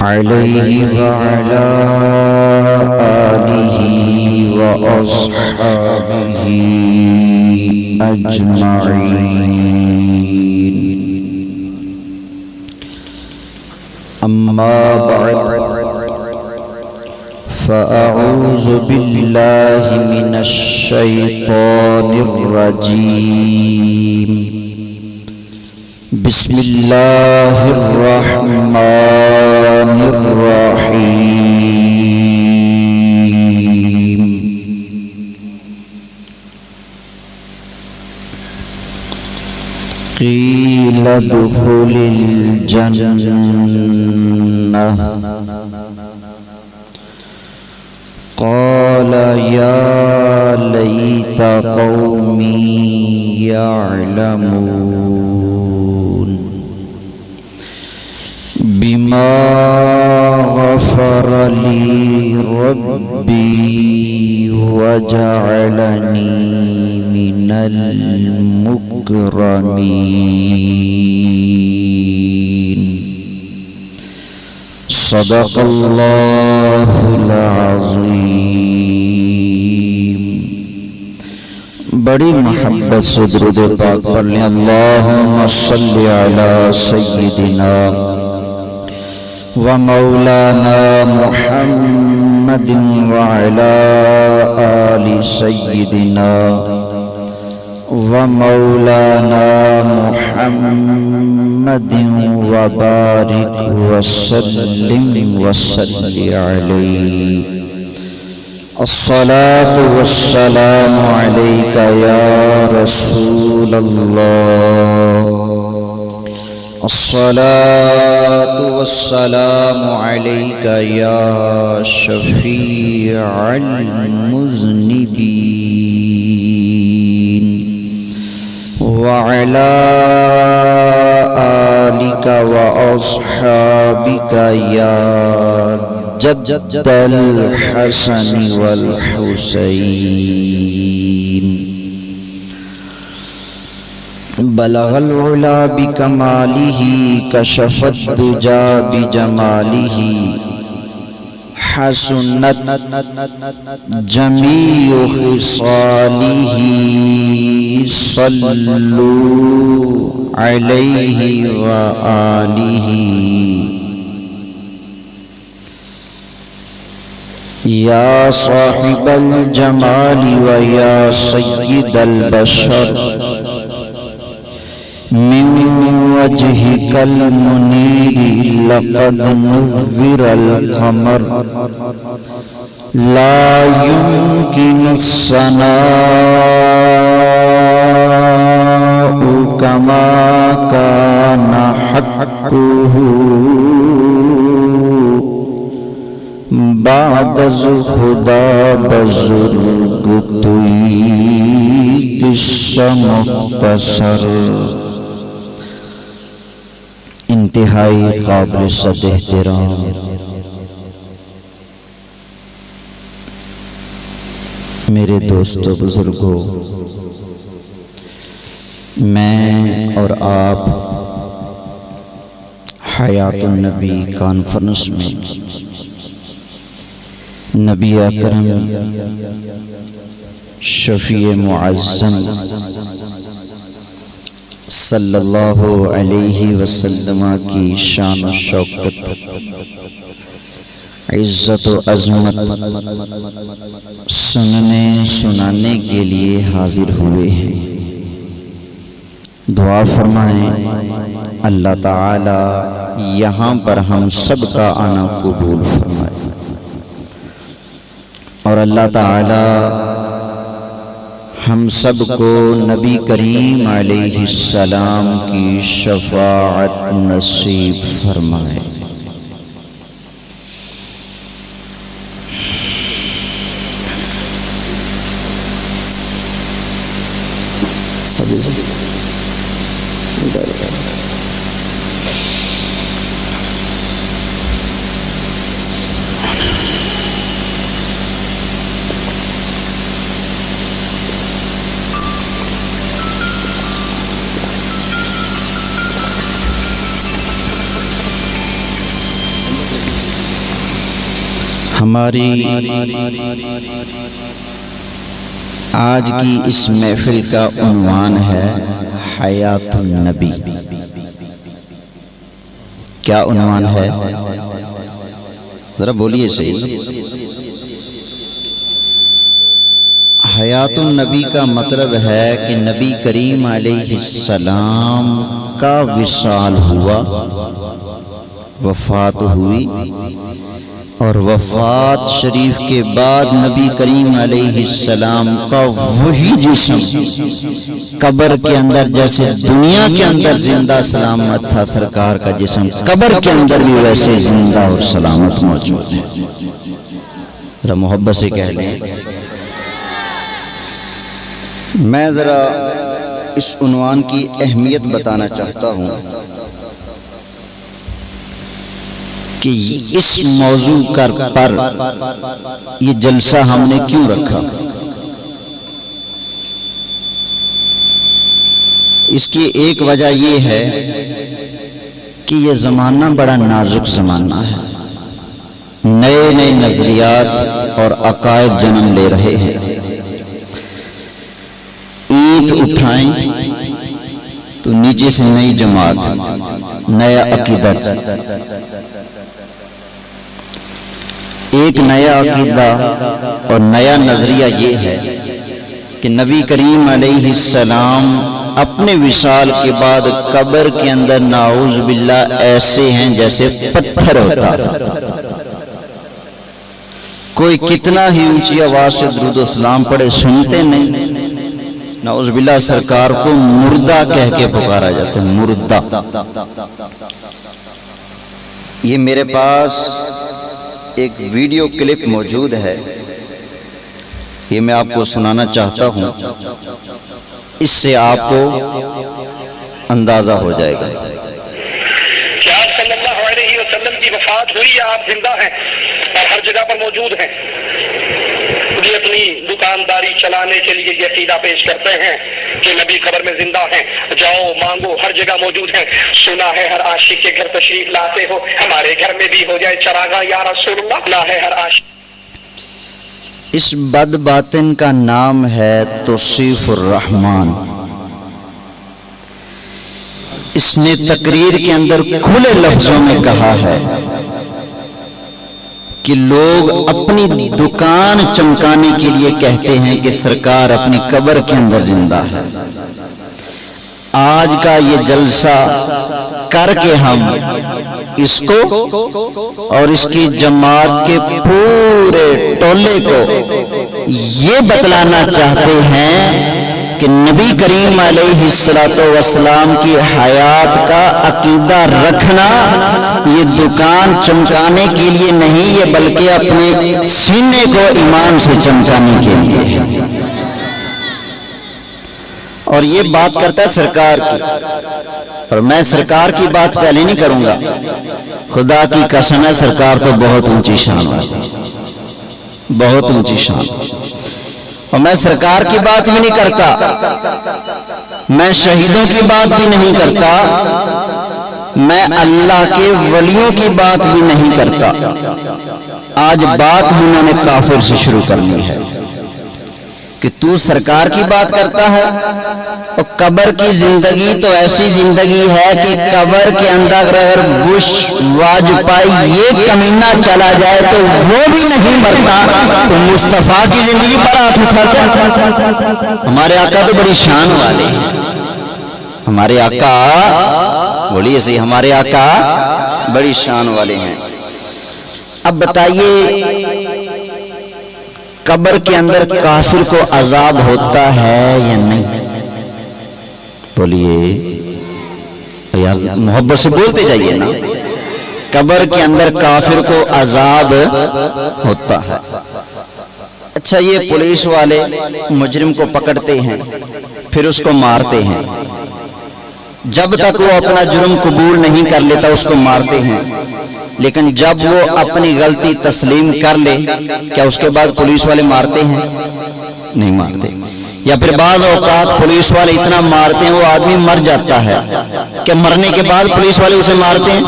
علیہ وعلی آلہ وأصحابہ اجمعین۔ اما بعد فأعوذ باللہ من الشیطان الرجیم۔ بسم اللہ الرحمن الرحیم۔ قیل ادخل الجنہ قال یا لیت قومی یعلمون بما غفر لی ربی وجعلنی من المکرمین۔ صدق اللہ العظیم۔ بڑی محبت سے درود پاک پڑھ لیں۔ اللہم صلی علی سیدنا و مولانا محمد وعلی آل سیدنا و مولانا محمد وبارک وسلم وصلی علیہ۔ الصلاة والسلام علیک یا رسول اللہ، الصلاة والسلام علیک یا شفیع المذنبین، وعلی آلک واصحابک یا جد الحسن والحسین۔ بلغ العلا بکمالہ کشف الدجا بجمالہ، حسنت جمیع خصالہ، صلوا علیہ وآلہ۔ یا صاحب الجمال و یا سید البشر، من وجهك المنير لقد نور القمر، لا يمكن الثناء كما كان حقه بعد خدا بزرگ توی قصہ مختصر۔ انتہائی قابل صد احترام میرے دوستو بزرگوں، میں اور آپ حیات النبی کانفرنس میں نبی اکرم شفیع معظم صلی اللہ علیہ وسلم کی شان و شوکت، عزت و عظمت سننے سنانے کے لیے حاضر ہوئے ہیں۔ دعا فرمائیں اللہ تعالی یہاں پر ہم سب کا آنا قبول فرمائے، اور اللہ تعالی ہم سب کو نبی کریم علیہ السلام کی شفاعت نصیب فرمائے۔ ہماری آج کی اس محفل کا عنوان ہے حیات النبی۔ کیا عنوان ہے؟ ذرا بولیے صحیح۔ حیات النبی کا مطلب ہے کہ نبی کریم علیہ السلام کا وصال ہوا، وفات ہوئی، اور وفات شریف کے بعد نبی کریم علیہ السلام کا وہی جسم قبر کے اندر جیسے دنیا کے اندر زندہ سلامت تھا، سرکار کا جسم قبر کے اندر بھی ویسے زندہ اور سلامت موجود ہے۔ ذرا محبت سے کہہ لیں۔ میں ذرا اس عنوان کی اہمیت بتانا چاہتا ہوں کہ اس موضوع پر یہ جلسہ ہم نے کیوں رکھا۔ اس کی ایک وجہ یہ ہے کہ یہ زمانہ بڑا نازک زمانہ ہے، نئے نئے نظریات اور عقائد جنم لے رہے ہیں۔ اینٹ اٹھائیں تو نیچے سے نئی جماعت، نیا عقیدت، ایک نیا عقیدہ اور نیا نظریہ یہ ہے کہ نبی کریم علیہ السلام اپنے وصال کے بعد قبر کے اندر نعوذ باللہ ایسے ہیں جیسے پتھر ہوتا۔ کوئی کتنا ہی اونچی آواز سے درود و سلام پڑھے سنتے نہیں، نعوذ باللہ سرکار کو مردہ کہہ کے پکارا جاتا ہے، مردہ۔ یہ میرے پاس ایک ویڈیو کلپ موجود ہے، یہ میں آپ کو سنانا چاہتا ہوں، اس سے آپ کو اندازہ ہو جائے گا کہ آپ صلی اللہ علیہ وسلم کی وفات ہوئی، آپ زندہ ہیں اور ہر جگہ پر موجود ہیں۔ یہ اپنی دکانداری چلانے کے لیے یہ عقیدہ پیش کرتے ہیں کہ نبی قبر میں زندہ ہیں، جاؤ مانگو، ہر جگہ موجود ہیں۔ سنا ہے ہر عاشق کے گھر تشریف لاتے ہو، ہمارے گھر میں بھی ہو جائے چراغاں یا رسول اللہ۔ سنا ہے ہر عاشق۔ اس بد باطن کا نام ہے توصیف الرحمن۔ اس نے تقریر کے اندر کھلے لفظوں میں کہا ہے کہ لوگ اپنی دکان چمکانے کے لیے کہتے ہیں کہ سرکار اپنی قبر کے اندر زندہ ہے۔ آج کا یہ جلسہ کر کے ہم اس کو اور اس کی جماعت کے پورے ٹولے کو یہ بتلانا چاہتے ہیں کہ نبی کریم علیہ السلام کی حیات کا عقیدہ رکھنا یہ دکان چمکانے کے لیے نہیں، یہ بلکہ اپنے سینے کو ایمان سے چمکانے کے لیے ہے۔ اور یہ بات کرتا ہے سرکار کی، اور میں سرکار کی بات پہلے نہیں کروں گا، خدا کی قسم ہے سرکار تو بہت اونچی شان ہے، بہت اونچی شان۔ اور میں سرکار کی بات بھی نہیں کرتا، میں شہیدوں کی بات بھی نہیں کرتا، میں اللہ کے ولیوں کی بات بھی نہیں کرتا۔ آج بات انہوں نے کافر سے شروع کرنی ہے کہ تو سرکار کی بات کرتا ہے، اور قبر کی زندگی تو ایسی زندگی ہے کہ قبر کے اندر اگر بش واجپائی یہ کمینہ چلا جائے تو وہ بھی نہیں مرتا، تو مصطفیٰ کی زندگی پر ہاتھ اٹھاتا۔ ہمارے آقا تو بڑی شان والے ہیں، ہمارے آقا بولیے صحیح، ہمارے آقا بڑی شان والے ہیں۔ اب بتائیے قبر کے اندر کافر کو عذاب ہوتا ہے یا نہیں؟ بولیے یار، محبت سے بولتے جائیے نا۔ قبر کے اندر کافر کو عذاب ہوتا ہے۔ اچھا، یہ پولیس والے مجرم کو پکڑتے ہیں، پھر اس کو مارتے ہیں، جب تک وہ اپنا جرم قبول نہیں کر لیتا اس کو مارتے ہیں، لیکن جب وہ اپنی غلطی تسلیم کر لے کیا اس کے بعد پولیس والے مارتے ہیں؟ نہیں مارتے۔ یا پھر بعض اوقات پولیس والے اتنا مارتے ہیں وہ آدمی مر جاتا ہے، کہ مرنے کے بعد پولیس والے اسے مارتے ہیں؟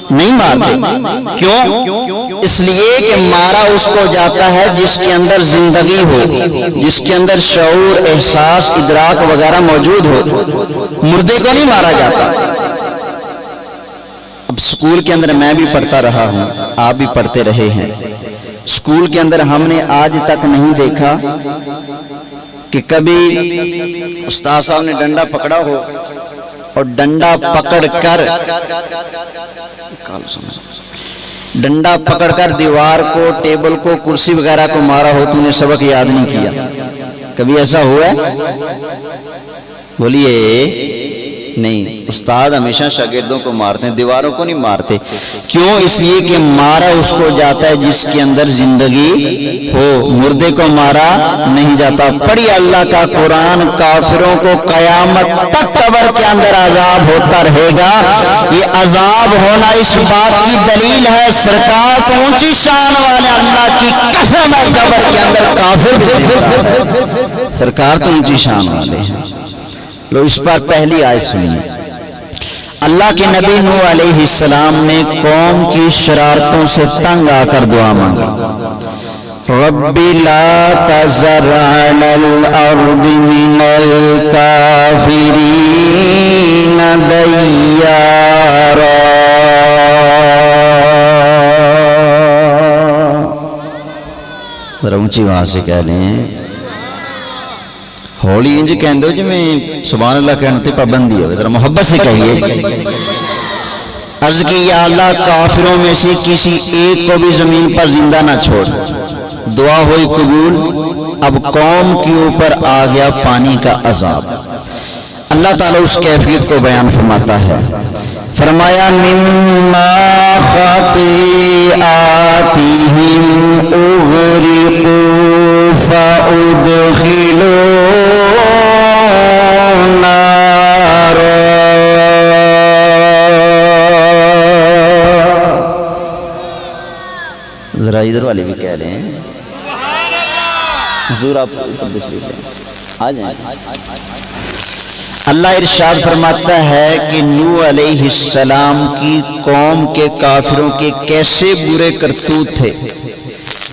نہیں مارتے۔ کیوں؟ اس لیے کہ مارا اس کو جاتا ہے جس کے اندر زندگی ہو، جس کے اندر شعور، احساس، ادراک وغیرہ موجود ہو، مردے کو نہیں مارا جاتا۔ اب سکول کے اندر میں بھی پڑھتا رہا ہوں، آپ بھی پڑھتے رہے ہیں، سکول کے اندر ہم نے آج تک نہیں دیکھا کہ کبھی استاد صاحب نے ڈنڈا پکڑا ہو اور ڈنڈا پکڑ کر دیوار کو، ٹیبل کو، کرسی وغیرہ کو مارا ہو، تم نے سبق یاد نہیں کیا۔ کبھی ایسا ہوا ہے؟ بولیے نہیں، استاد ہمیشہ شاگردوں کو مارتے ہیں، دیواروں کو نہیں مارتے۔ کیوں؟ اس لیے کہ مارا اس کو جاتا ہے جس کے اندر زندگی ہو، مردے کو مارا نہیں جاتا۔ پڑھی اللہ کا قرآن، کافروں کو قیامت تک قبر کے اندر عذاب ہوتا رہے گا۔ یہ عذاب ہونا اس بات کی دلیل ہے، سرکار تو اونچی شان والے اللہ کی قسم ہے قبر کے اندر کافر، سرکار تو اونچی شان والے ہیں۔ لو اس پر پہلی آیت سنیے۔ اللہ کے نبی نوح علیہ السلام نے قوم کی شرارتوں سے تنگ آ کر دعا مانگی، رب لا تذر علی الارض من الکافرین دیارا۔ ذرا اونچی آواز سے کہہ لیں، ہولی انج کہندے ہو جی میں سبحان اللہ کہنے تے پابندی ہے، ذرا محبت سے کہیے۔ عرض کی یا اللہ کافروں میں سے کسی ایک کو بھی زمین پر زندہ نہ چھوڑ۔ دعا ہوئی قبول۔ اب قوم کے اوپر آ گیا پانی کا عذاب۔ اللہ تعالیٰ اس کیفیت کو بیان فرماتا ہے، فرمایا مما خطیئاتہم اغرقوا فادخلوا نارا۔ ذرا ادھر والے بھی کہہ رہے ہیں، حضور آپ آ جائیں۔ اللہ ارشاد فرماتا ہے کہ نوح علیہ السلام کی قوم کے کافروں کے کیسے برے کرتوت تھے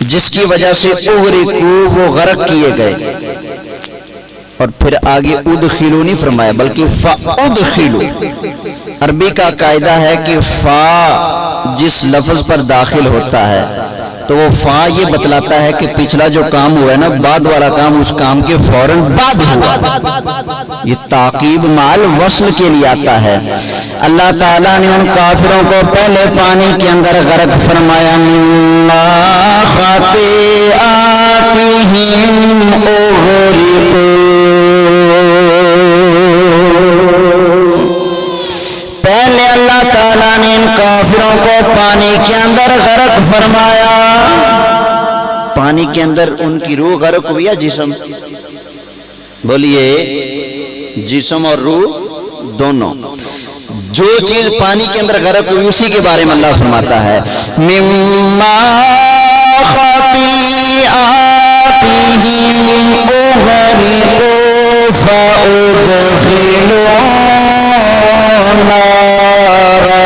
جس کی وجہ سے اغرقوا وہ غرق کیے گئے۔ اور پھر آگے ادخلوا نہیں فرمایا بلکہ فادخلوا۔ عربی کا قاعدہ ہے کہ فا جس لفظ پر داخل ہوتا ہے تو وہ فا یہ بتلاتا ہے کہ پچھلا جو کام ہوا ہے نا، بعد والا کام اس کام کے فوراً بعد ہوا۔ یہ تعقیب مال وصل کے لیے آتا ہے۔ اللہ تعالیٰ نے ان کافروں کو پہلے پانی کے اندر غرق فرمایا، مما خطیئاتہم اغرقوا۔ پہلے اللہ تعالیٰ نے ان کافروں کو پانی کے اندر غرق فرمایا۔ پانی کے اندر ان کی روح غرق ہوئی یا جسم؟ بولیے جسم اور روح دونوں۔ جو چیز پانی کے اندر غرق ہوئی اسی کے بارے میں اللہ فرماتا ہے، مما خطیئاتہم اغرقوا فادخلوا نارا۔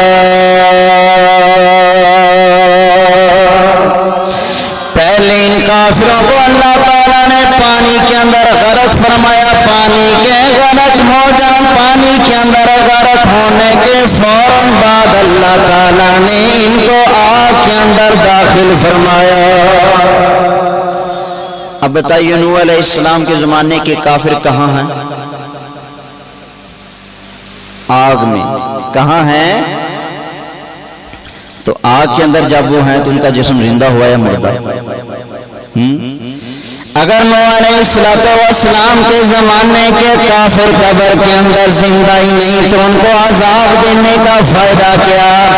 پہلے ان کافروں کو اللہ تعالیٰ نے پانی کے اندر غرق فرمایا۔ پانی کے غرق ہو جان، پانی کے اندر غرق ہونے کے فوراً بعد اللہ تعالیٰ نے ان کو آگ کے اندر داخل فرمایا۔ اب بتائیے نوح علیہ السلام کے زمانے کے کافر کہاں ہیں؟ آگ میں۔ کہاں ہیں؟ تو آگ کے اندر جب وہ ہیں تو ان کا جسم زندہ ہوا یا مردہ؟ اگر نوح علیہ السلام کے زمانے کے کافر قبر کے اندر زندہ ہی نہیں تو ان کو عذاب دینے کا فائدہ کیا؟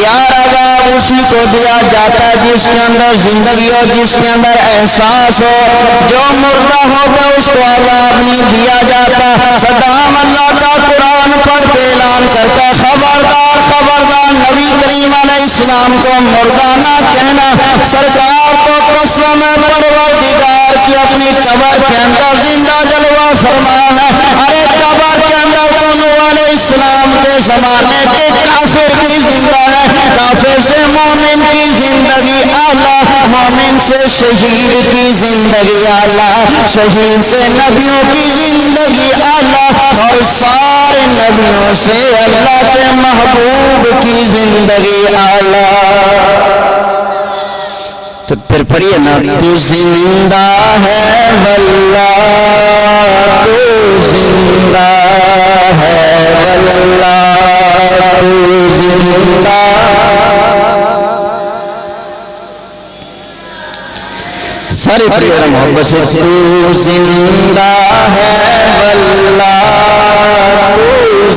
یار عذاب اسی کو دیا جاتا ہے جس کے اندر زندگی ہو، جس کے اندر احساس ہو۔ جو مردہ ہوگا اس کو عذاب نہیں دیا جاتا۔ صدام اللہ کا قرآن پڑھ کے اعلان کرتا، خبردار خبردار نبی کریم علیہ السلام کو مردہ نہ کہنا۔ سرکار کو قسم پروردگار کی اپنی قبر کے اندر زندہ جلوہ فرمانا۔ ارے قبر کے اندر تو نوح علیہ السلام کے زمانے کے کافر بھی زندہ ہے، کافر سے مومن کی زندگی اعلیٰ، مومن سے شہید کی زندگی اعلیٰ، شہید سے نبیوں کی زندگی اعلیٰ، اور سارے نبیوں سے اللہ کے محبوب کی زندگی اعلیٰ۔ تو پھر پڑھیے نا، تو زندہ ہے واللہ، تو زندہ ہے واللہ، تو زندہ۔ سارے پریار محبت سے، تو زندہ ہے واللہ، تو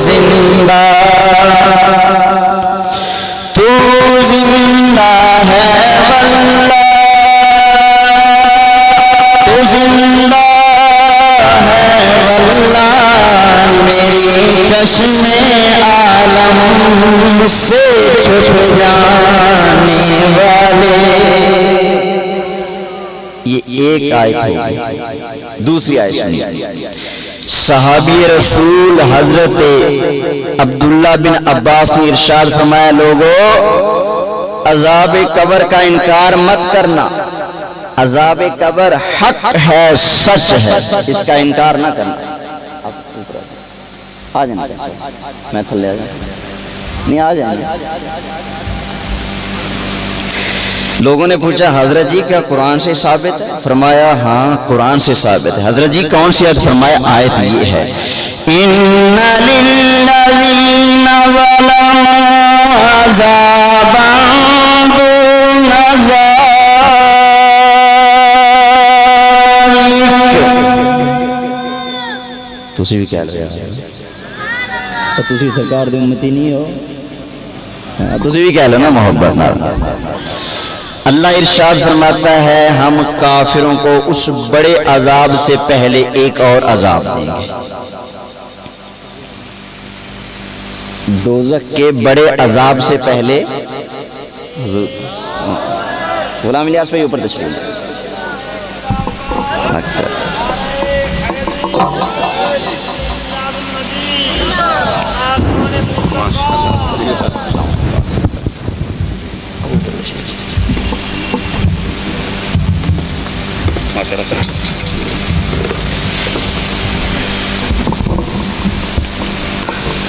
زندہ، تو زندہ ہے واللہ، تو زندہ ہے واللہ، میری چشم عالم سے چھپ جانے والے۔ یہ ایک آیت ہوگی۔ دوسری آیت سنیے، صحابی رسول حضرت عبداللہ بن عباس نے ارشاد فرمایا، لوگو عذاب قبر کا انکار مت کرنا، عذاب قبر حق ہے، سچ ہے، اس کا انکار نہ کرنا۔ آ جائیں، میں تھلے آ جائیں، نہیں آ جائیں۔ لوگوں نے پوچھا حضرت جی کیا قرآن سے ثابت ہے؟ فرمایا ہاں قرآن سے ثابت ہے۔ حضرت جی کون سی آیت؟ فرمایا آیت یہ ہے، ان للذین ظلموا عذابا دون ذالک۔ تسی بھی کہہ رہے ہو، تسی سرکار دی امتی نہیں ہو، تسی بھی کہہ لو نا محبت نال۔ اللہ ارشاد فرماتا ہے ہم کافروں کو اس بڑے عذاب سے پہلے ایک اور عذاب دیں گے، دوزخ کے بڑے عذاب سے پہلے۔ غلام الیاس بھائی اوپر تشریف لیں۔ اچھا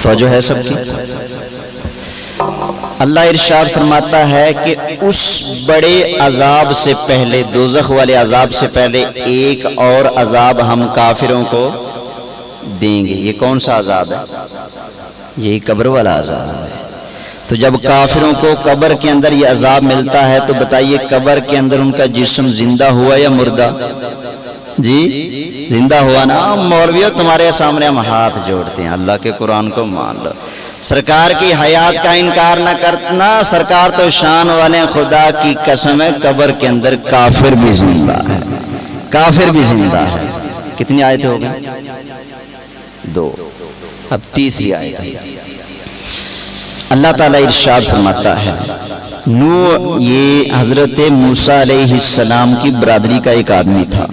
تو جو ہے سب کی اللہ ارشاد فرماتا ہے کہ اس بڑے عذاب سے پہلے، دوزخ والے عذاب سے پہلے ایک اور عذاب ہم کافروں کو دیں گے۔ یہ کون سا عذاب ہے؟ یہی قبر والا عذاب ہے۔ تو جب کافروں کو قبر کے اندر یہ عذاب ملتا ہے تو بتائیے قبر کے اندر ان کا جسم زندہ ہوا یا مردہ؟ جی زندہ ہوا نا۔ مولویوں تمہارے سامنے ہم ہاتھ جوڑتے ہیں، اللہ کے قرآن کو مان لو، سرکار کی حیات کا انکار نہ کرنا، سرکار تو شان والے، خدا کی قسم ہے قبر کے اندر کافر بھی زندہ ہے، کافر بھی زندہ ہے۔ کتنی آیتیں ہو گئی؟ 2۔ اب تیسری آیت، اللہ تعالیٰ ارشاد فرماتا ہے، نوح، یہ حضرت موسیٰ علیہ السلام کی برادری کا ایک آدمی تھا،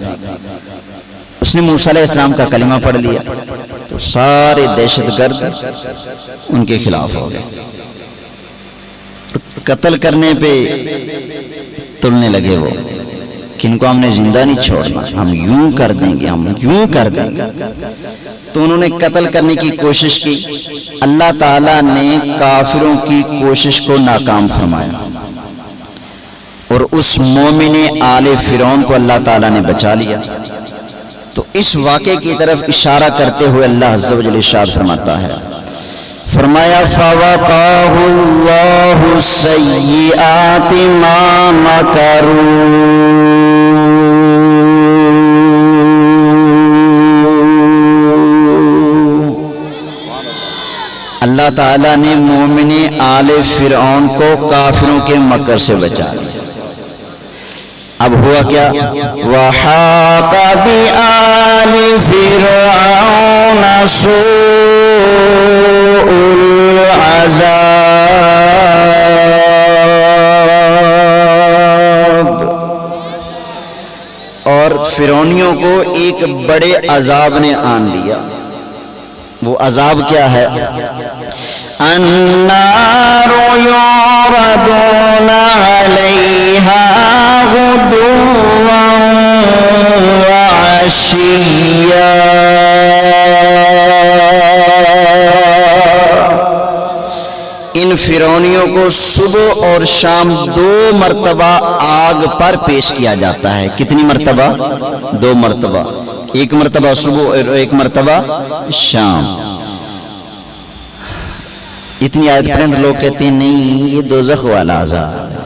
اس نے موسیٰ علیہ السلام کا کلمہ پڑھ لیا تو سارے دہشت گرد ان کے خلاف ہو گئے، قتل کرنے پہ تلنے لگے وہ کہ ان کو ہم نے زندہ نہیں چھوڑنا، ہم یوں کر دیں گے، ہم یوں کر دیں گے۔ تو انہوں نے قتل کرنے کی کوشش کی، اللہ تعالیٰ نے کافروں کی کوشش کو ناکام فرمایا اور اس مومن آل فرعون کو اللہ تعالیٰ نے بچا لیا۔ تو اس واقعے کی طرف اشارہ کرتے ہوئے اللہ عز و جل ارشاد فرماتا ہے، فرمایا فَوَقَاهُ اللَّهُ سَيِّئَاتِ مَا مَكَرُوا۔ اللہ تعالیٰ نے مومن آل فرعون کو کافروں کے مکر سے بچا لیا۔ اب ہوا کیا؟ وَحَاقَ بِآلِ فِرْعَوْنَ سُوءُ الْعَذَابِ، اور فرعونیوں کو ایک بڑے عذاب نے آن لیا۔ وہ عذاب کیا ہے؟ النار يعرضون يعرضون عليها غدوا وعشيا ان فرعونیوں کو صبح اور شام 2 مرتبہ آگ پر پیش کیا جاتا ہے. کتنی مرتبہ؟ 2 مرتبہ. 1 مرتبہ صبح اور 1 مرتبہ شام. اتنی آیت پڑھیں لوگ کہتے ہیں نہیں یہ دوزخ والا عذاب ہے،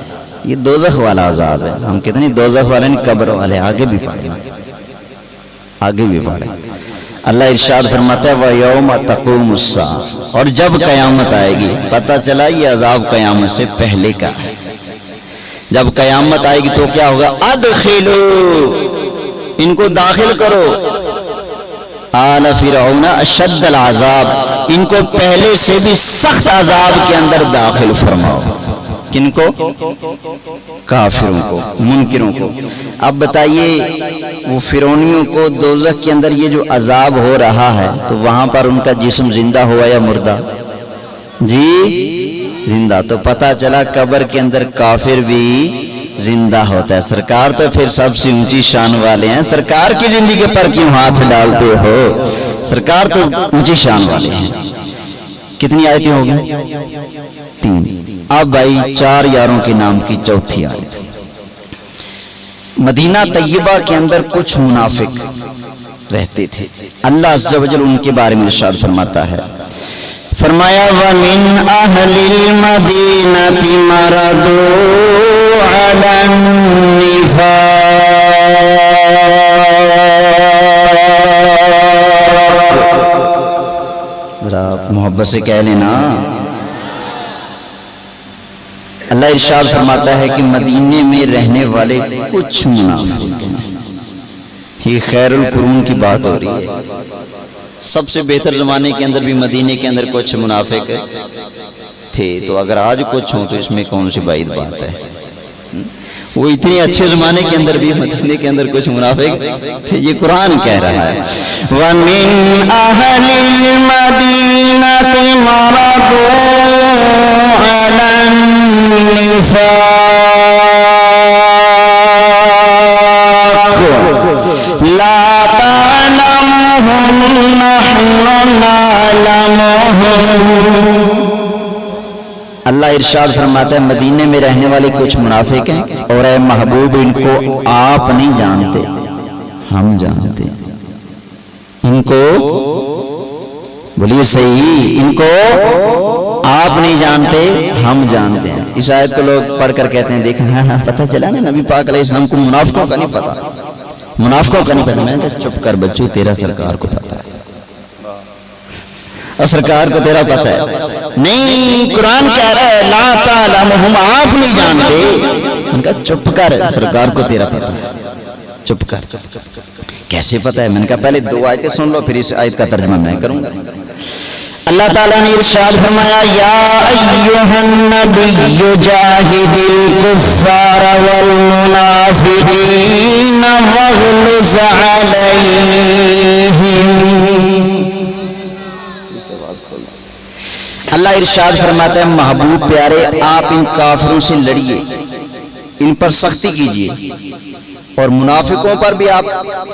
یہ دوزخ والا عذاب ہے. ہم کہتے ہیں دوزخ والے نہیں، قبر والے. آگے بھی پڑھیں، آگے بھی پڑھیں. اللہ ارشاد فرماتا ہے وَيَوْمَ تَقُومُ السَّاعَةُ، اور جب قیامت آئے گی. پتہ چلا یہ عذاب قیامت سے پہلے کا ہے. جب قیامت آئے گی تو کیا ہوگا؟ ادخلوا، ان کو داخل کرو، آل فرعون اشد العذاب، ان کو پہلے سے بھی سخت عذاب کے اندر داخل فرماؤ. کن کو؟ کافروں کو، منکروں کو. اب بتائیے وہ فرعونیوں کو دوزخ کے اندر یہ جو عذاب ہو رہا ہے تو وہاں پر ان کا جسم زندہ ہوا یا مردہ؟ جی زندہ. تو پتہ چلا قبر کے اندر کافر بھی زندہ ہوتا ہے. سرکار تو پھر سب سے اونچی شان والے ہیں، سرکار کی زندگی پر کیوں ہاتھ ڈالتے ہو؟ سرکار تو اونچی شان والے ہیں. کتنی آیتیں ہو گئی؟ 3. اب بھائی 4 یاروں کے نام کی چوتھی آیت. مدینہ طیبہ کے اندر کچھ منافق رہتے تھے. اللہ عز و جل ان کے بارے میں ارشاد فرماتا ہے، فرمایا وَمِنْ أَهْلِ الْمَدِينَةِ مَرَضُوا عَلَى النِّفَاقِ. ذرا محبت سے کہہ لینا. اللہ ارشاد فرماتا ہے کہ مدینے میں رہنے والے کچھ منافق ہیں. یہ خیر القرون کی بات ہو رہی ہے. سب سے بہتر زمانے کے اندر بھی مدینے کے اندر کچھ منافق تھے، تو اگر آج کچھ ہوں تو اس میں کون سی بعید بات ہے؟ وہ اتنے اچھے زمانے کے اندر بھی مدینے کے اندر کچھ منافق تھے. یہ قرآن کہہ رہا ہے وَمِنْ أَهْلِ الْمَدِينَةِ مَرَضُوا عَلَى النِّفَاقِ لَا تَعْلَمُهُمْ نَحْنُ نَعْلَمُهُمْ. اللہ ارشاد فرماتا ہے مدینے میں رہنے والے کچھ منافق ہیں اور اے محبوب ان کو آپ نہیں جانتے، ہم جانتے ہیں. ان کو بولیے صحیح، ان کو آپ نہیں جانتے، ہم جانتے ہیں. اس آیت کو لوگ پڑھ کر کہتے ہیں دیکھیں ہاں پتہ چلا نا نبی پاک علیہ السلام کو منافقوں کا نہیں پتا، منافقوں کا نہیں پتا. میں کہا چپ کر بچوں، تیرا سرکار کو پتا ہے اور سرکار کو تیرا پتا ہے. نہیں، قرآن کہہ رہا ہے لا تعلمہم، آپ نہیں جانتے. ان کا چپ کر، سرکار کو تیرا پتا ہے، چپ کر. کیسے پتا ہے؟ میں نے کہا پہلے 2 آیتیں سن لو پھر اس آیت کا ترجمہ میں کروں گا. اللہ تعالیٰ نے ارشاد فرمایا یا ایھا النبی جاہد الکفار والمنافقین واغلظ علیہم. اللہ ارشاد فرماتا ہے محبوب پیارے آپ ان کافروں سے لڑیے، ان پر سختی کیجیے، اور منافقوں پر بھی آپ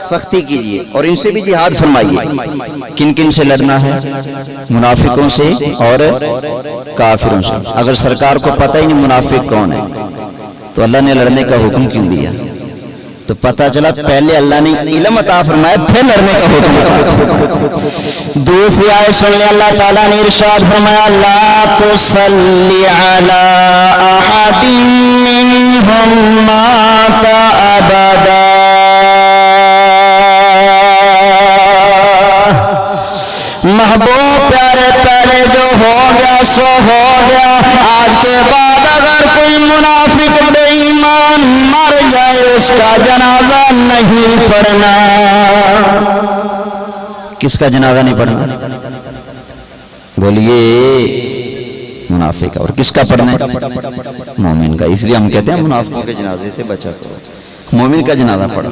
سختی کیجیے اور ان سے بھی جہاد فرمائیے. کن کن سے لڑنا ہے؟ منافقوں سے اور کافروں سے. اگر سرکار کو پتہ ہی نہیں منافق کون ہے تو اللہ نے لڑنے کا حکم کیوں دیا؟ تو پتہ چلا پہلے اللہ نے علم عطا فرمایا پھر لڑنے کا حکم عطا. دوسری آیت سن لیں، اللہ تعالیٰ نے ارشاد فرمایا لا تصلی علی احد منہم مات ابدا. محبوب پیارے پہلے جو ہو گیا سو ہو گیا، آج کے بعد اگر کوئی منافق بے ایمان مر جائے اس کا جنازہ نہیں پڑھنا. کس کا جنازہ نہیں پڑھنا؟ بولیے منافق. اور کس کا پڑھنا ہے؟ مومن کا. اس لیے ہم کہتے ہیں منافقوں کے جنازے سے بچا کرو، مومن کا جنازہ پڑھو.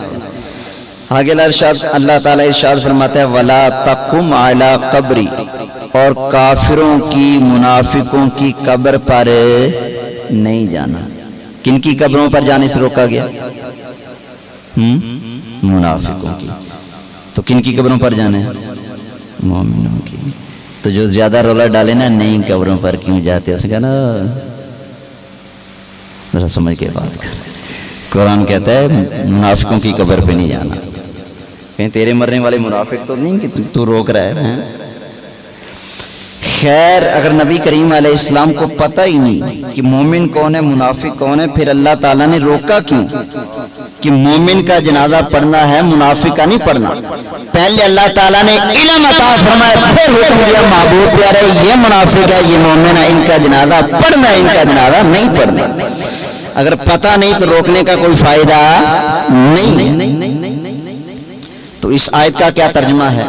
آگے اللہ تعالیٰ ارشاد فرماتا ہے وَلَا تَقُمْ عَلَىٰ قَبْرِ، اور کافروں کی منافقوں کی قبر پر نہیں جانا. کن کی قبروں پر جانے سے روکا گیا؟ منافقوں کی. تو کن کی قبروں پر جانا ہے؟ مومنوں کی. تو جو زیادہ رولا ڈالے نا نہیں قبروں پر کیوں جاتے، اس نے کہا نا ذرا سمجھ کے بات کر. قرآن کہتا ہے منافقوں کی قبر پہ نہیں جانا. کہیں تیرے مرنے والے منافق تو نہیں کہ تو روک رہا ہے. خیر اگر نبی کریم علیہ السلام کو پتہ ہی نہیں کہ مومن کون ہے منافق کون ہے، پھر اللہ تعالیٰ نے روکا کیوں کہ مومن کا جنازہ پڑھنا ہے منافق کا نہیں پڑھنا؟ پہلے اللہ تعالیٰ نے علم عطا فرمایا، پھر حکم دیا محبوب پیارے یہ منافق ہے یہ مومن ہے، ان کا جنازہ پڑھنا ہے ان کا جنازہ نہیں پڑھنا. اگر پتہ نہیں تو روکنے کا کوئی فائدہ نہیں. تو اس آیت کا کیا ترجمہ ہے؟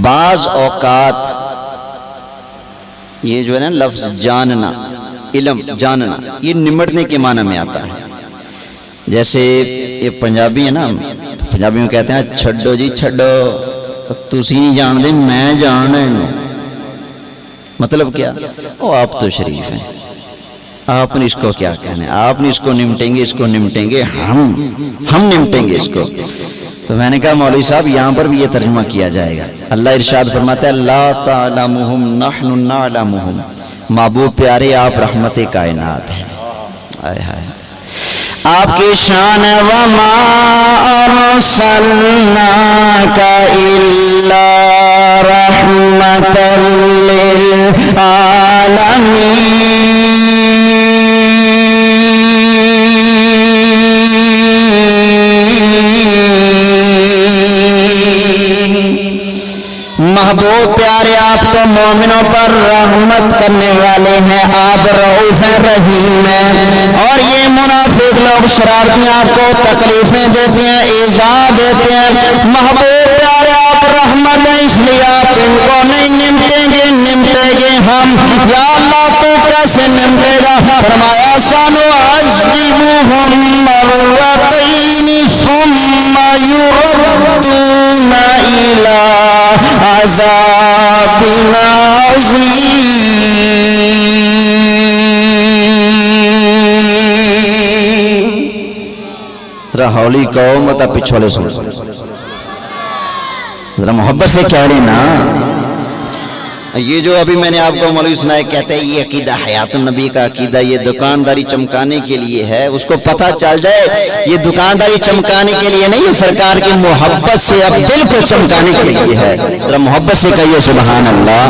بعض اوقات یہ جو ہے نا لفظ جاننا، علم جاننا، یہ نمٹنے کے معنی میں آتا ہے. جیسے یہ پنجابی ہے نا، پنجابی میں کہتے ہیں چھڈو جی چھڈو، تسی نہیں جان دے میں جان رہا ہوں. مطلب کیا؟ او آپ تو شریف ہیں، آپ نے اس کو کیا کہنا ہے، آپ نے اس کو نمٹیں گے اس کو نمٹیں گے، ہم نمٹیں گے اس کو. تو میں نے کہا مولوی صاحب یہاں پر بھی یہ ترجمہ کیا جائے گا. اللہ ارشاد فرماتا ہے لا تعلمہم نحن نعلمہم، محبوب پیارے آپ رحمت کائنات ہیں. آئے ہائے آپ کی شان وما ارسلناک الا رحمت للعالمین. محبوب پیارے آپ تو مومنوں پر رحمت کرنے والے ہیں، آپ رؤوف رحیم ہیں. اور یہ منافق لوگ شرارتی آپ کو تکلیفیں دیتے ہیں ایذا دیتے ہیں. محبوب پیارے آپ رحمت ہیں اس لیے آپ ان کو نہیں نمٹیں گے ہم. یا اللہ تو کیسے نمٹے گا؟ فرمایا سنعذبہم مرتین ثم یردون الی عذاب عظیم. ذرا ہولی کہو مت پچھولے سن، ذرا محبت سے کہہ رہے نا. یہ جو ابھی میں نے آپ کو مولوی سنایا کہتے ہیں یہ عقیدہ حیات النبی کا عقیدہ یہ دکانداری چمکانے کے لیے ہے. اس کو پتہ چل جائے یہ دکانداری چمکانے کے لیے نہیں، یہ سرکار کی محبت سے اب دل کو چمکانے کے لیے ہے. ذرا محبت سے کہیے سبحان اللہ.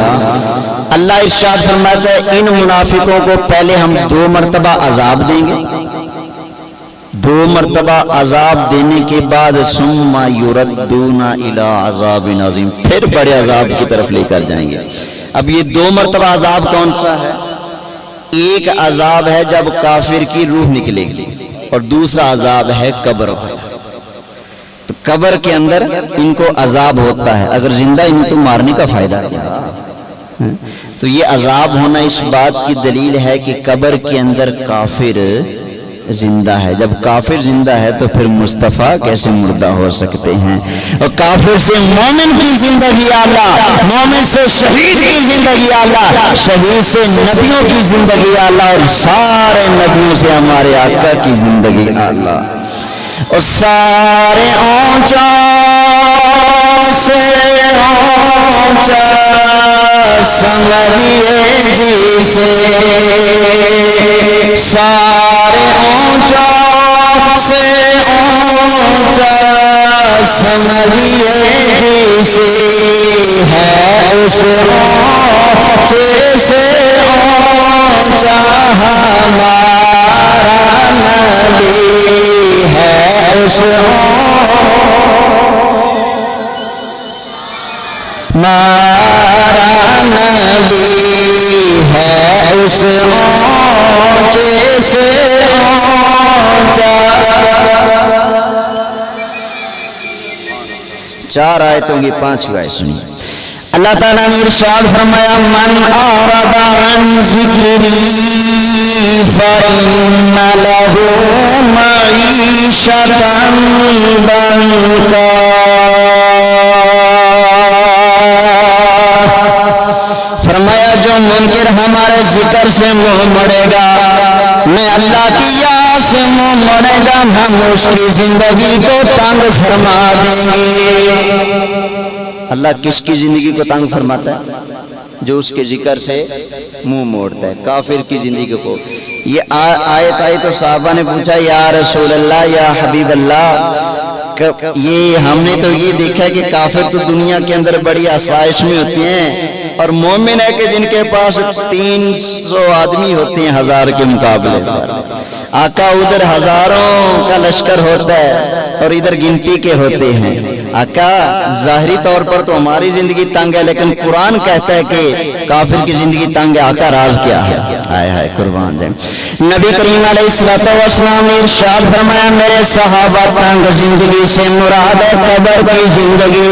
اللہ ارشاد فرماتا ہے ان منافقوں کو پہلے ہم 2 مرتبہ عذاب دیں گے، 2 مرتبہ عذاب دینے کے بعد ثم یردون الی عذاب عظیم، پھر بڑے عذاب کی طرف لے کر جائیں گے. اب یہ 2 مرتبہ عذاب کون سا ہے؟ ایک عذاب ہے جب کافر کی روح نکلے گی اور دوسرا عذاب ہے قبر. تو قبر کے اندر ان کو عذاب ہوتا ہے، اگر زندہ ان تو مارنے کا فائدہ ہے. تو یہ عذاب ہونا اس بات کی دلیل ہے کہ قبر کے اندر کافر زندہ ہے. جب کافر زندہ ہے تو پھر مصطفیٰ کیسے مردہ ہو سکتے ہیں؟ اور کافر سے مومن کی زندگی اعلیٰ، مومن سے شہید کی زندگی اعلیٰ، شہید سے نبیوں کی زندگی اعلیٰ، اور سارے نبیوں سے ہمارے آقا کی زندگی اعلیٰ. اور سارے اونچا سے اونچا سمجھیے جسے، سارے اونچا سے اونچا سمجھیے جسے، ہے اس اونچے سے اونچا ہمارا نبی، ہے اس ہمارا نبی، ہے اس اونچے سے اونچا. 4 آیتوں کی 5ویں آیت سنی. اللہ تعالیٰ نے ارشاد فرمایا من اعرض عن ذکری فإن له معیشة ضنکا فرمایا جو منکر ہمارے ذکر سے منہ موڑے گا، میں اللہ کی یاد سے منہ موڑے گا، ہم اس کی زندگی کو تنگ فرما دیں گے۔ اللہ کس کی زندگی کو تنگ فرماتا ہے؟ جو اس کے ذکر سے منہ موڑتا ہے۔ کافر کی زندگی کو یہ آیت آئی تو صحابہ نے پوچھا یا رسول اللہ یا حبیب اللہ، یہ ہم نے تو یہ دیکھا کہ کافر تو دنیا کے اندر بڑی آسائش میں ہوتے ہیں، اور مومن ہے کہ جن کے پاس 300 آدمی ہوتے ہیں 1000 کے مقابلے پر۔ آقا ادھر ہزاروں کا لشکر ہوتا ہے اور ادھر گنتی کے ہوتے ہیں۔ آقا ظاہری طور پر تو ہماری زندگی تنگ ہے، لیکن قرآن کہتا ہے کہ کافر کی زندگی تنگ ہے۔ آقا راز کیا ہے؟ آئے قربان جائیں۔ نبی کریم علیہ السلام نے ارشاد فرمایا میرے صحابہ تنگ زندگی سے مراد ہے قبر کی زندگی۔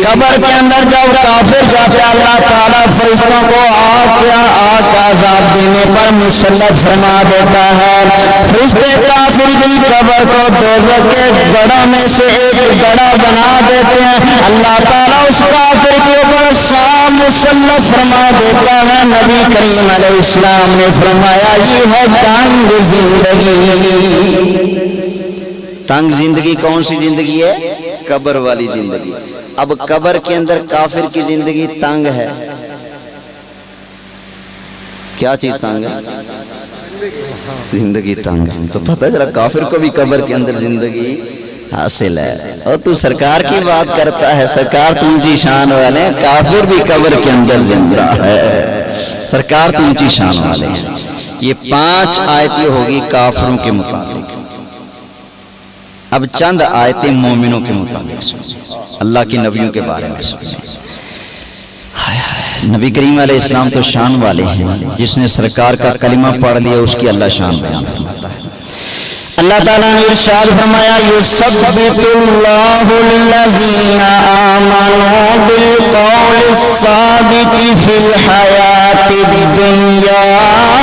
قبر کے اندر جب کافر جاتے اللہ تعالیٰ فرشتوں کو آگ کا عذاب دینے پر مسلط فرما دیتا ہے۔ فرشتے کافر کی قبر کو دوزخ کے گڑھوں میں سے ایک گڑھا بنا دیتے ہیں، اللہ تعالیٰ اس کافر کے اوپر سام مسلط فرما دیتا ہے۔ نبی کریم علیہ السلام نے فرمایا یہ ہے تنگ زندگی۔ تنگ زندگی کون سی زندگی ہے؟ قبر والی زندگی۔ اب قبر کے اندر کافر کی زندگی تنگ ہے، کیا چیز تنگ ہے؟ زندگی تنگ ہے۔ تو پتہ چلا کافر کو بھی قبر کے اندر زندگی حاصل ہے۔ اور تو سرکار کی بات کرتا ہے، سرکار تو اونچی شان والے ہیں، کافر بھی قبر کے اندر زندہ ہے، سرکار تو اونچی شان والے ہیں۔ یہ 5 آیتیں ہوگی کافروں کے متعلق۔ اب چند آیتیں مومنوں کے متعلق، اللہ کے نبیوں کے بارے میں سنیں۔ نبی کریم علیہ السلام تو شان والے ہیں، جس نے سرکار کا کلمہ پڑھ لیا اس کی اللہ شان بیان فرماتا ہے۔ اللہ تعالیٰ نے ارشاد فرمایا یثبت اللہ الذین آمنوا بالقول الثابت فی الحیاۃ الدنیا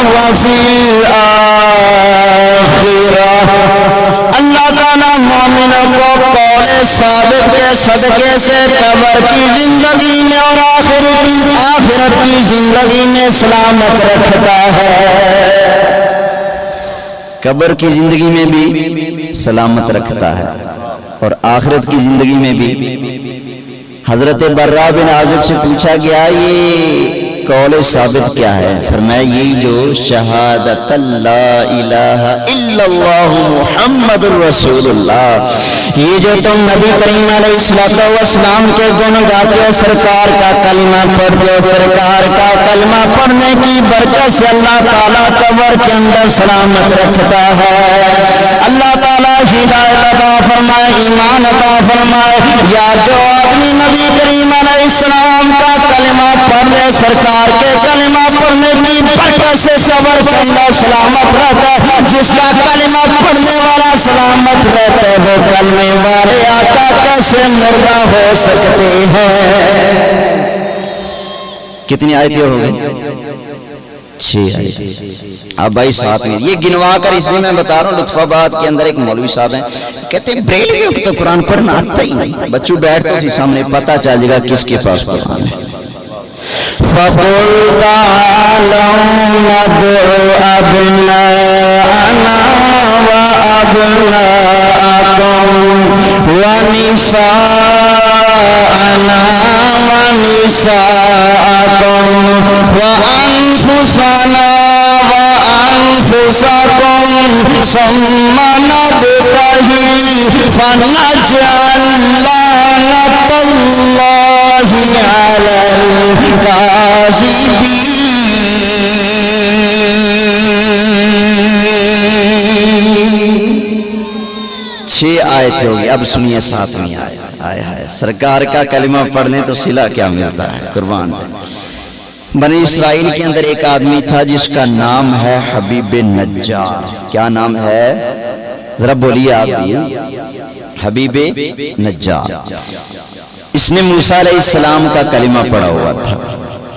وفی الآخرہ۔ اللہ تعالیٰ مومنوں کو قول ثابت کے صدقے سے قبر کی زندگی میں اور آخرت کی زندگی میں سلامت رکھتا ہے۔ قبر کی زندگی میں بھی سلامت رکھتا ہے اور آخرت کی زندگی میں بھی۔ حضرت برا بن عازب سے پوچھا گیا یہ قول ثابت کیا ہے؟ فرمایا یہی جو شہادت لا الہ الا اللہ محمد الرسول اللہ، یہ جو تم نبی کریم علیہ السلام کے گن گاتے ہو، سرکار کا کلمہ پڑھتے ہو، سرکار کا کلمہ پڑھنے کی برکت سے اللہ تعالیٰ قبر کے اندر سلامت رکھتا ہے۔ اللہ تعالیٰ ہدایت عطا فرمائے، ایمان عطا فرمائے۔ یا جو آدمی نبی کریم علیہ السلام کا کلمہ پڑھ لے، سرکار کے کلمہ پڑھنے کی برکت سے قبر کے اندر سلامت رہتا ہے۔ جس کا کلمہ پڑھنے والا سلامت رہتا ہے وہ کلمے والے آقا کیسے مردہ ہو سکتے ہیں؟ کتنی آیتیں ہو گئی؟ 6 آیتیں۔ اب بھائی ساتھ میں یہ گنوا کر اس لیے میں بتا رہا ہوں، لطف آباد کے اندر ایک مولوی صاحب ہیں، کہتے ہیں بریلویوں کو تو قرآن پڑھنا آتا ہی نہیں۔ بچوں بیٹھ تو اسی سامنے پتہ چل جائے گا کس کے پاس قرآن ہے۔ فَقُلْ تَعَالَوْا نَدْعُ أَبْنَاءَنَا وَأَبْنَاءَكُمْ وَنِسَاءَنَا وَنِسَاءَكُمْ وَأَنفُسَنَا وَأَنفُسَكُمْ ثُمَّ نَبْتَهِلْ فَنَجْعَلْ لَعْنَتَ اللَّهِ عَلَى الْكَاذِبِينَ۔ 6 آیتیں ہوگی۔ اب سنیے 7ویں آیت۔ آئے سرکار کا کلمہ پڑھنے تو صلہ کیا ملتا ہے، قربان ہے۔ بنی اسرائیل کے اندر ایک آدمی تھا جس کا نام ہے حبیب نجار۔ کیا نام ہے؟ ذرا بولیے آپ بھی۔ حبیب نجار۔ اس نے موسیٰ علیہ السلام کا کلمہ پڑھا ہوا تھا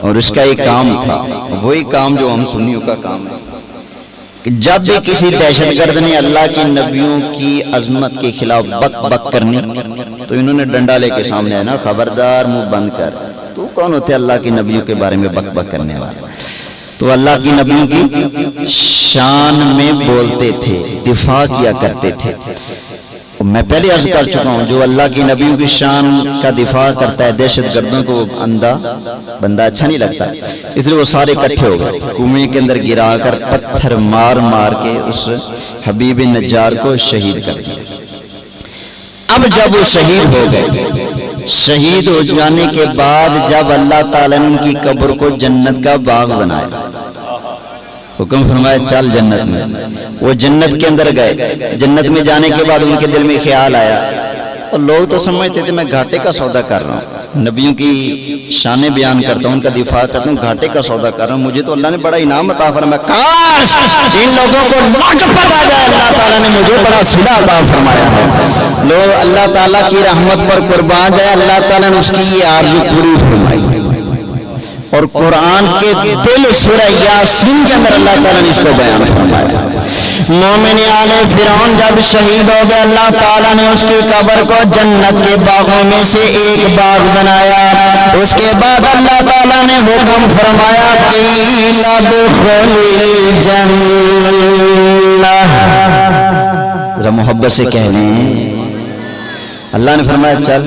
اور اس کا ایک کام تھا، وہی کام جو ہم سنیوں کا کام ہے کہ جب بھی کسی دہشت گرد نے اللہ کے نبیوں کی عظمت کے خلاف بک بک کرنی تو انہوں نے ڈنڈا لے کے سامنے ہے نا، خبردار منہ بند کر، تو کون ہوتے اللہ کی نبیوں کے بارے میں بک بک کرنے والا؟ تو اللہ کی نبیوں کی شان میں بولتے تھے، دفاع کیا کرتے تھے. میں پہلے عرض کر چکا ہوں جو اللہ کی نبیوں کی شان کا دفاع کرتا ہے دہشت گردوں کو اندھا بندہ اچھا نہیں لگتا، اس لیے وہ سارے اکٹھے ہو گئے، کنویں کے اندر گرا کر پتھر مار مار کے اس حبیب نجار کو شہید کر دیا. اب جب وہ شہید ہو گئے، شہید ہو جانے کے بعد جب اللہ تعالیٰ نے ان کی قبر کو جنت کا باغ بنایا، حکم فرمایا چل جنت میں. وہ جنت کے اندر گئے. جنت میں جانے کے بعد ان کے دل میں خیال آیا، اور لوگ تو سمجھتے تھے میں گھاٹے کا سودا کر رہا ہوں، نبیوں کی شانیں بیان کرتا ہوں، ان کا دفاع کرتا ہوں، گھاٹے کا سودا کر رہا ہوں، مجھے تو اللہ نے بڑا انعام عطا فرمایا، کاش ان لوگوں کو لگ پتا جائے اللہ تعالیٰ نے مجھے بڑا صلہ عطا فرمایا ہے. لوگ اللہ تعالیٰ کی رحمت پر قربان جائے، اللہ تعالیٰ نے اس کی یہ آرزو پوری فرمائی. اور قرآن کے دل سورہ یاسین کے اندر اللہ تعالیٰ نے اس کو بیان فرمایا. مومن آل فرعون جب شہید ہو گئے، اللہ تعالیٰ نے اس کی قبر کو جنت کے باغوں میں سے ایک باغ بنایا. اس کے بعد اللہ تعالیٰ نے حکم فرمایا قیل ادخل الجنہ. ذرا محبت سے کہہ لیں. اللہ نے فرمایا چل،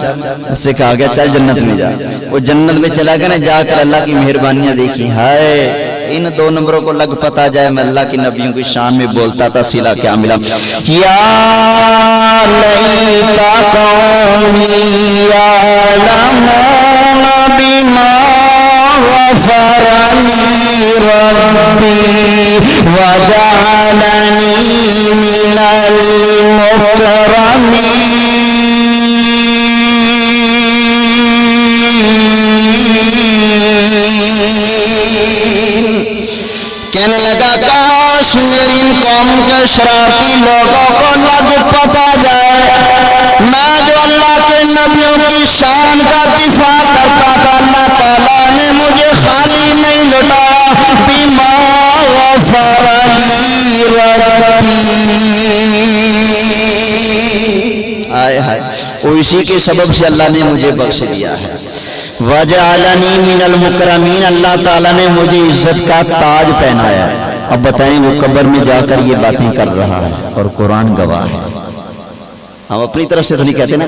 اس سے کہا گیا چل جنت میں جا. وہ جنت میں چلا گیا نا، جا کر اللہ کی مہربانیاں دیکھی. ہائے ان دو نمبروں کو لگ پتا جائے میں اللہ کی نبیوں کی شان میں بولتا تھا، صلہ کیا ملا. یا لیت قومی یعلمون بما غفر لی ربی وجعلنی من المکرمین. کہنے لگا کاش میری قوم کے شرافی لوگوں کو لگ پتا جائے میں جو اللہ کے نبیوں کی شان کا دفاع کرتا تھا، اللہ تعالیٰ نے مجھے خالی نہیں لٹایا. بما غفر لی ربی، آئے ہائے وہ اسی کے سبب سے اللہ نے مجھے بخش دیا ہے. وَجَعَلَنِي مِنَ الْمُكْرَمِينَ، اللہ تعالیٰ نے مجھے عزت کا تاج پہنایا. اب بتائیں وہ قبر میں جا کر یہ باتیں کر رہا ہے اور قرآن گواہ ہے. ہم اپنی طرف سے تو نہیں کہتے نا،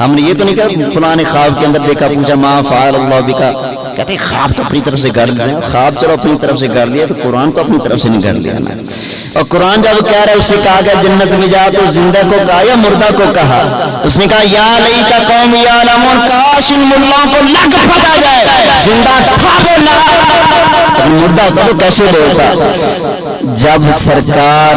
ہم نے یہ تو نہیں کہا فلاں نے خواب کے اندر دیکھا پوچھا ما فعل اللہ بکا، کہتے خواب تو اپنی طرف سے گڑھ لیا. خواب چلو اپنی طرف سے گڑھ لیا، تو قرآن تو اپنی طرف سے نہیں گڑھ لیا نا. اور قرآن جب کہہ رہا ہے اس سے کہا گیا جنت میں جا، تو زندہ کو کہا یا مردہ کو کہا؟ اس نے کہا یا لیت قوم یعلمون، کاش ان ملاؤں کو لگ پتا جائے. زندہ تھا بولا، مردہ ہوتا تو کیسے بولتا؟ جب سرکار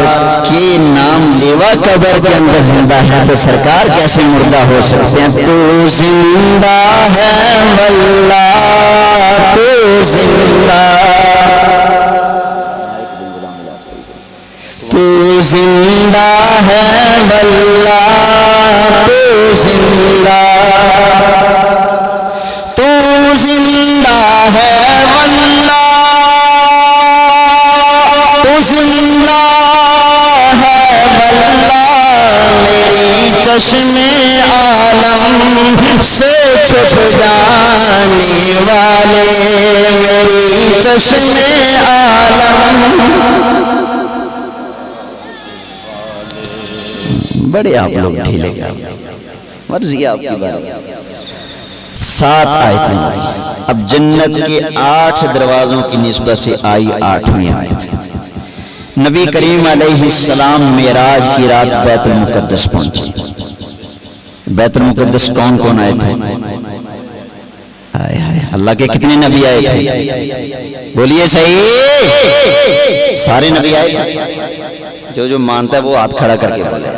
کے نام لیوا قبر کے اندر زندہ ہے تو سرکار کیسے مردہ ہو سکتے ہیں؟ تو زندہ ہے واللہ، تو زندہ، تو زندہ ہے واللہ، تو زندہ، تو زندہ ہے واللہ، تو زندہ ہے واللہ. میری چشم عالم سے چھپ جانے والے، میری چشم عالم. بڑے آپ لوگ ڈھیلے گا، مرضی آپ کی بات. 7 آیتیں. اب جنت کے 8 دروازوں کی نسبت سے آئی 8ویں آیت. نبی کریم علیہ السلام معراج کی رات بیت المقدس پہنچے. بیت المقدس کون کون آئے تھے؟ اللہ کے کتنے نبی آئے تھے؟ بولیے صحیح. سارے نبی آئے تھے. جو مانتا ہے وہ ہاتھ کھڑا کر کے بولے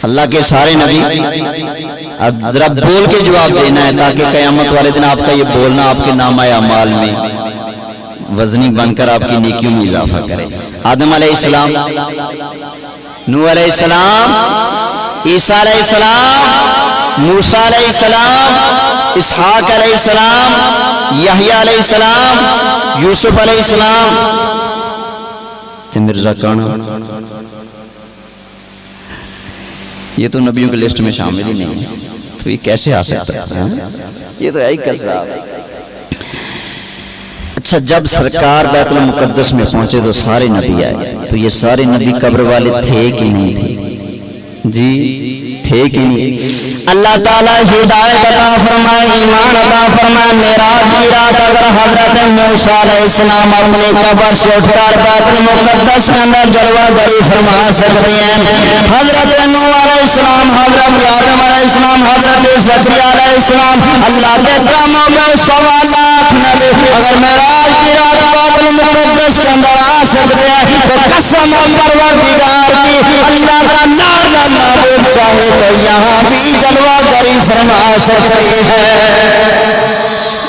اللہ کے سارے نبی. اب ذرا بول کے جواب دینا ہے تاکہ قیامت والے دن آپ کا یہ بولنا آپ کے نامہ اعمال میں وزنی بن کر آپ کی نیکیوں میں اضافہ کرے. آدم علیہ السلام، نوح علیہ السلام، عیسیٰ علیہ السلام، موسیٰ علیہ السلام، اسحاق علیہ السلام، یحییٰ علیہ السلام، یوسف علیہ السلام. مرزا کانا یہ تو نبیوں کے لسٹ میں شامل ہی نہیں ہے. تو یہ کیسے آ سکتا ہے؟ یہ تو ہے ہی کذاب۔ اچھا جب سرکار بیت المقدس میں پہنچے تو سارے نبی آئے، تو یہ سارے نبی قبر والے تھے کہ نہیں تھے؟ جی تھے کہ نہیں؟ اللہ تعالیٰ ہدایت عطا فرمائے، ایمان عطا فرمائے۔ معراج کی رات اگر حضرت موسیٰ علیہ السلام اپنے قبر سے اٹھ کر بیت المقدس کے اندر جلوہ گری فرما سکتے ہیں، حضرت نوح علیہ السلام، حضرت آدم علیہ السلام، حضرت زکریا علیہ السلام، اللہ کے کاموں میں 1.25 لاکھ نبی اگر معراج کی رات بیت المقدس کے اندر آ سکتے ہیں تو قسم پروردگار کی اللہ کا نام معبود چاہے تو یہاں بھی جلوہ گری فرما سکتے ہیں،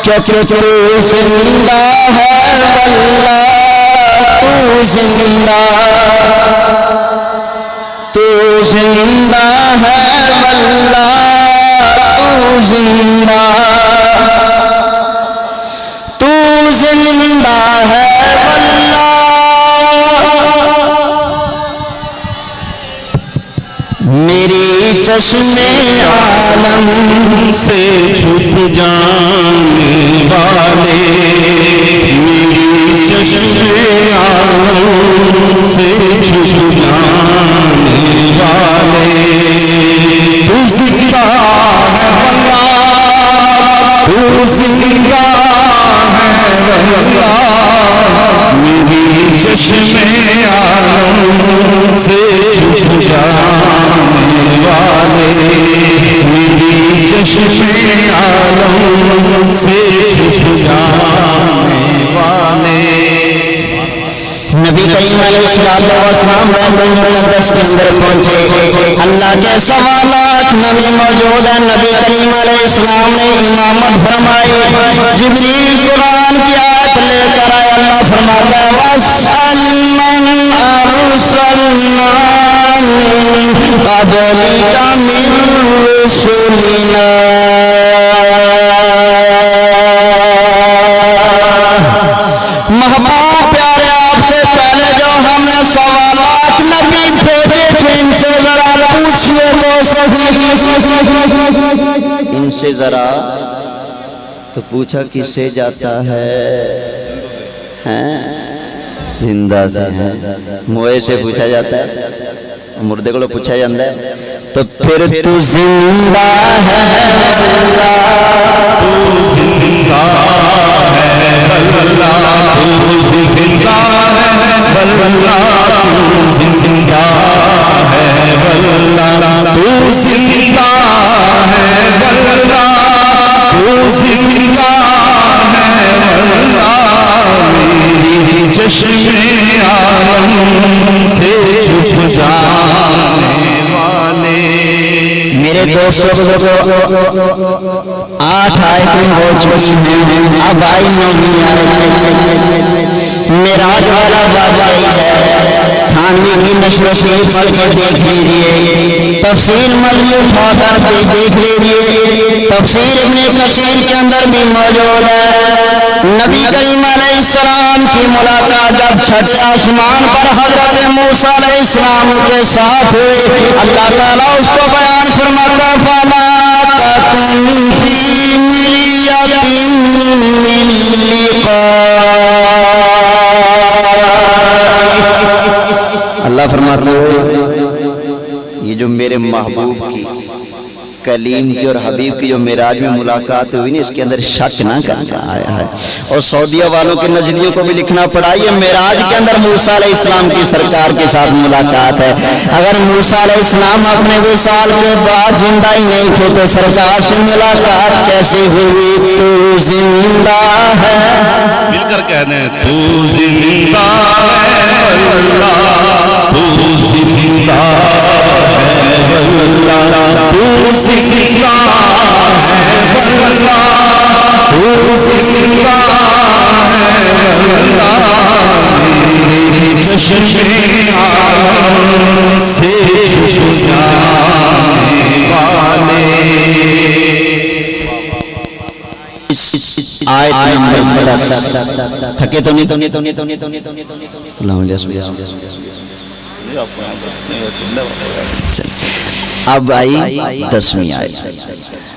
کیونکہ تو زندہ ہے واللہ، تو زندہ، تو زندہ ہے واللہ، تو زندہ، تو زندہ ہے واللہ۔ میری چشم عالم سے چھپ جانے والے، میری چشم عالم سے چھپ جانے والے، تو زندہ ہے واللہ، تو زندہ ہے واللہ، میری چشم عالم سے چھپ جانے والے، میری چشم عالم سے چھپ جانے والے۔ نبی کریم علیہ السلام بیت المقدس کے اندر پہنچے، اللہ کے 1.25 لاکھ نبی موجود ہیں، نبی کریم علیہ السلام نے امامت فرمائی، جبریل قرآن کی آیت لے کر آئے، اللہ فرماتا ہے وَاسْأَلْ مَنْ أَرْسَلْنَا مِن قَبْلِكَ مِن رُّسُلِنَا، محبوب پیارے آپ سے پہلے جو ہم نے 1.25 لاکھ نبی بھیجے تھے ان سے ذرا پوچھئے تو صحیح، ان سے ذرا تو پوچھا کس سے جاتا ہے؟ زندہ سے ہیں، موئے سے پوچھا جاتا ہے، مردے کو پوچھا جاتا ہے، تو پھر تو زندہ ہے اللہ، تو زندہ ہے واللہ، تو زندہ ہے واللہ، تو زندہ ہے واللہ، تو زندہ ہے واللہ، تو زندہ ہے واللہ، میری چشم عالم سے چھپ جانے والے۔ میرے دوستوں 8 آیتیں ہو چکی ہیں، اب آئی نہیں آئے، معراج والا بابا ہی ہے، تھانوی کی نشر و شریف پڑھ کے دیکھ لیجیے، تفسیر مدنی اٹھا کر کے دیکھ لیجیے، تفسیر ابن کثیر کے اندر بھی موجود ہے۔ نبی کریم علیہ السلام کی ملاقات جب چھٹے آسمان پر حضرت موسیٰ علیہ السلام کے ساتھ ہوئی، اللہ تعالیٰ اس کو بیان فرماتا ہے فَلَا تَكُنْ فِي مِرْيَةٍ مِّن لِقَائِهِ، اللہ فرماتے ہیں یہ جو میرے محبوب کی، کلیم کی اور حبیب کی جو معراج میں ملاقات ہوئی نا، اس کے اندر شک نہ کرنا آیا ہے، اور سعودیہ والوں کے نجدیوں کو بھی لکھنا پڑا، یہ معراج کے اندر موسیٰ علیہ السلام کی سرکار کے ساتھ ملاقات ہے۔ اگر موسیٰ علیہ السلام اپنے وصال کے بعد زندہ ہی نہیں تھے تو سرکار سے ملاقات کیسے ہوئی؟ تو زندہ ہے، مل کر کہہ دیں تو زندہ ہے واللہ، تو زندہ ہے واللہ، تو زندہ ہے واللہ، تو زندہ ہے واللہ، میری چشم عالم سے چھپ جانے والے۔ آیت نمبر 10 تھکے تو نہیں؟ اب آئی 10ویں آیت.